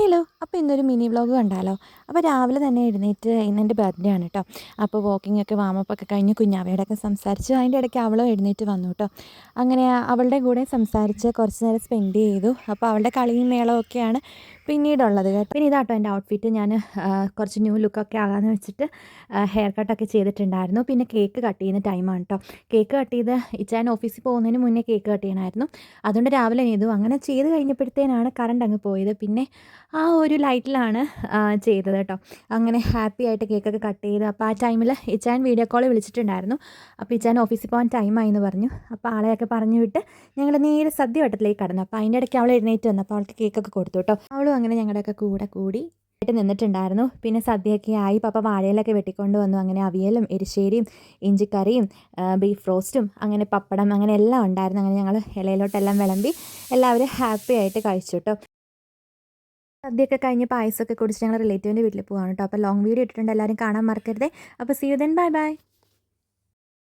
Hello, അപ്പോൾ ഇന്നൊരു mini vlog കണ്ടാലോ? അപ്പോൾ രാവിലെ തന്നെ എഴുന്നേറ്റ് ഇന്നെൻ്റെ ബർത്ത്ഡേ ആണ് കേട്ടോ. അപ്പോൾ വാക്കിങ്ങൊക്കെ വാമപ്പൊക്കെ കഴിഞ്ഞ് കുഞ്ഞാവയോടൊക്കെ സംസാരിച്ച് അതിൻ്റെ ഇടയ്ക്ക് അവളും എഴുന്നേറ്റ് വന്നു കേട്ടോ. അങ്ങനെ അവളുടെ കൂടെ സംസാരിച്ച് കുറച്ച് നേരം സ്പെൻഡ് ചെയ്തു. അപ്പോൾ അവളുടെ കളിയും മേളവും ഒക്കെയാണ് പിന്നീടുള്ളത് കേട്ടോ. പിന്നെ ഇതാട്ടോ എൻ്റെ ഔട്ട്ഫിറ്റ്. ഞാൻ കുറച്ച് ന്യൂ ലുക്കൊക്കെ ആകാമെന്ന് വെച്ചിട്ട് ഹെയർ കട്ടൊക്കെ ചെയ്തിട്ടുണ്ടായിരുന്നു. പിന്നെ കേക്ക് കട്ട് ചെയ്യുന്ന ടൈമാണ് കേട്ടോ. കേക്ക് കട്ട് ചെയ്ത് ഇച്ചാൻ ഓഫീസിൽ പോകുന്നതിന് മുന്നേ കേക്ക് കട്ട് ചെയ്യണമായിരുന്നു. അതുകൊണ്ട് രാവിലെ ചെയ്തു. അങ്ങനെ ചെയ്ത് കഴിഞ്ഞപ്പോഴത്തേനാണ് കറണ്ട് അങ്ങ് പോയത്. പിന്നെ ആ ഒരു ലൈറ്റിലാണ് ചെയ്തത് കേട്ടോ. അങ്ങനെ ഹാപ്പി ആയിട്ട് കേക്കൊക്കെ കട്ട് ചെയ്ത് അപ്പോൾ ആ ടൈമിൽ ഇച്ചാൻ വീഡിയോ കോൾ വിളിച്ചിട്ടുണ്ടായിരുന്നു. അപ്പോൾ ഇച്ചാൻ ഓഫീസിൽ പോകാൻ ടൈമായി എന്ന് പറഞ്ഞു. അപ്പോൾ ആളെയൊക്കെ പറഞ്ഞു വിട്ട് ഞങ്ങൾ നേരെ സദ്യ വട്ടത്തിലേക്ക് കടന്നു. അപ്പോൾ അതിൻ്റെ ഇടയ്ക്ക് അവൾ എഴുന്നേറ്റ് വന്നു. അപ്പോൾ അവൾക്ക് കേക്കൊക്കെ കൊടുത്തു കേട്ടോ. അവളും അങ്ങനെ ഞങ്ങളുടെയൊക്കെ കൂടി ആയിട്ട് നിന്നിട്ടുണ്ടായിരുന്നു. പിന്നെ സദ്യയൊക്കെ ആയി. പപ്പ വാഴയിലൊക്കെ വെട്ടിക്കൊണ്ട് വന്നു. അങ്ങനെ അവിയലും എരിശ്ശേരിയും ഇഞ്ചിക്കറിയും ബീഫ് റോസ്റ്റും അങ്ങനെ പപ്പടം അങ്ങനെ എല്ലാം ഉണ്ടായിരുന്നു. അങ്ങനെ ഞങ്ങൾ ഇലയിലോട്ടെല്ലാം വിളമ്പി എല്ലാവരും ഹാപ്പി ആയിട്ട് കഴിച്ചു കേട്ടോ. സദ്യയൊക്കെ കഴിഞ്ഞ് പായസമൊക്കെ കുടിച്ച് ഞങ്ങൾ റിലേറ്റീവിൻ്റെ വീട്ടിൽ പോകാണ് കേട്ടോ. അപ്പോൾ ലോങ് വീഡിയോ ഇട്ടിട്ടുണ്ട്, എല്ലാവരും കാണാൻ മറക്കരുതേ. അപ്പോൾ see you then, bye by.